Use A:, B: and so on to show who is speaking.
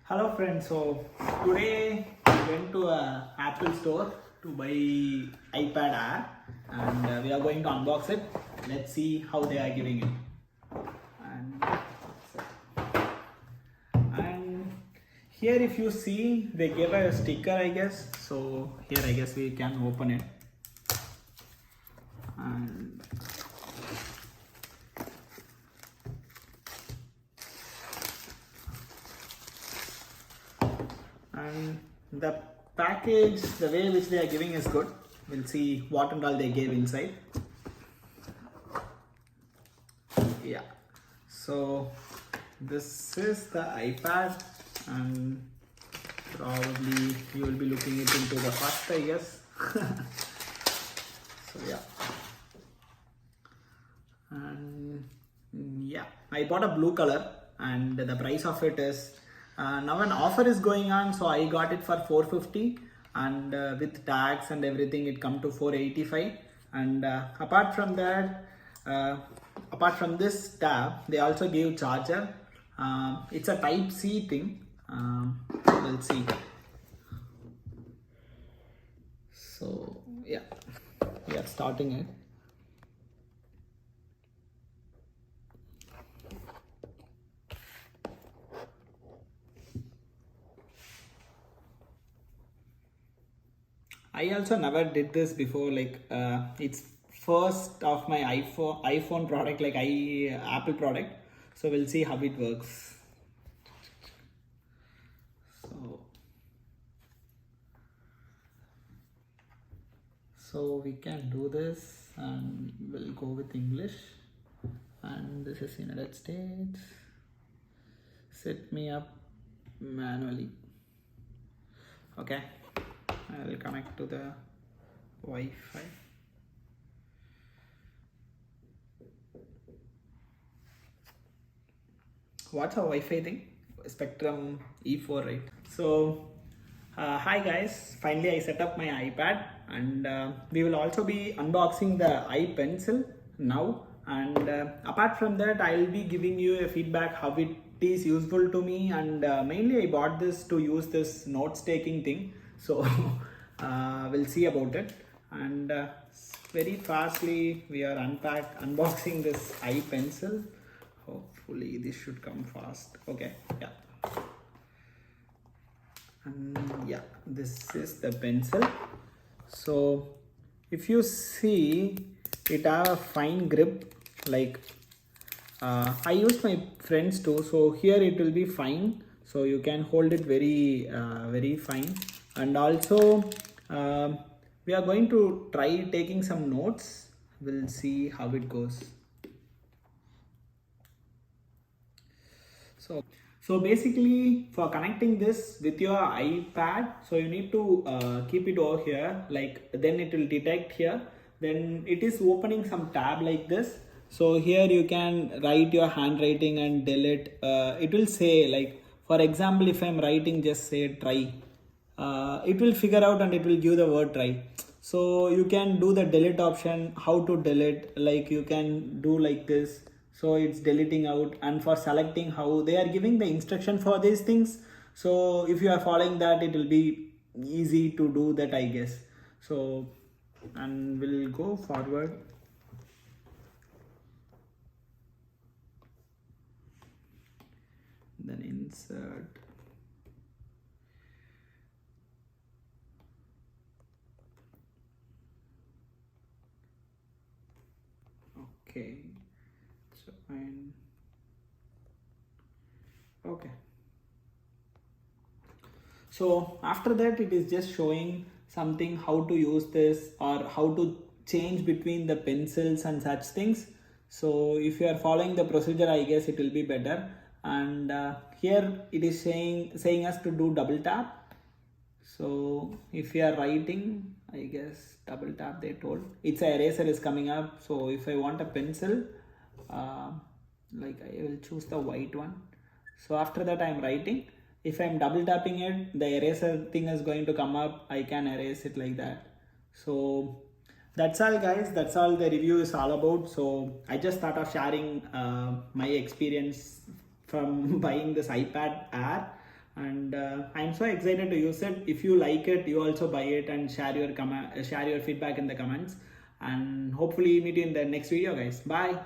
A: Hello friends, so today we went to a Apple store to buy iPad Air and we are going to unbox it. Let's see how they are giving it. And, and here if you see they gave a sticker I guess. So here I guess we can open it. And the package, the way which they are giving is good. We'll see what and all they gave inside. Yeah, so this is the iPad and probably you will be looking it into the first I guess. So yeah, and yeah, I bought a blue color and the price of it is now an offer is going on, so I got it for 450 and with tax and everything it come to 485. And apart from that, apart from this tab they also gave charger. It's a type C thing. We'll see. So yeah, we are starting it. I also never did this before, like it's first of my iPhone product, like Apple product. So we'll see how it works. So we can do this and we'll go with English. And this is United States. Set me up manually. Okay. I will connect to the Wi-Fi. What's a Wi-Fi thing? Spectrum E4, right? So, hi guys. Finally, I set up my iPad, and we will also be unboxing the iPencil now. And apart from that, I will be giving you a feedback how it is useful to me. And mainly, I bought this to use this notes taking thing. So we'll see about it. And very fastly we are unboxing this iPencil. Hopefully this should come fast. Okay, yeah. And yeah, this is the pencil. So if you see, it have a fine grip. Like I used my friends too, so here it will be fine. So you can hold it very very fine. And also we are going to try taking some notes. We'll see how it goes. So basically for connecting this with your iPad, so you need to keep it over here, like then it will detect here. Then it is opening some tab like this. So here you can write your handwriting and delete. It will say, like for example, if I'm writing just say try, it will figure out and it will give the word try. So you can do the delete option, how to delete, like you can do like this. So it's deleting out, and for selecting how they are giving the instruction for these things. So if you are following that, it will be easy to do that I guess. So, and we'll go forward. Then insert. Okay, so and okay, so after that it is just showing something how to use this or how to change between the pencils and such things. So if you are following the procedure I guess it will be better. And here it is saying us to do double tap. So if you are writing, I guess double tap they told. It's a eraser is coming up. So if I want a pencil, like I will choose the white one. So after that I am writing. If I am double tapping it, the eraser thing is going to come up. I can erase it like that. So that's all guys, that's all the review is all about. So I just thought of sharing my experience from buying this iPad Air. and I'm so excited to use it. If you like it, you also buy it and share your feedback in the comments, and hopefully meet you in the next video, guys. Bye.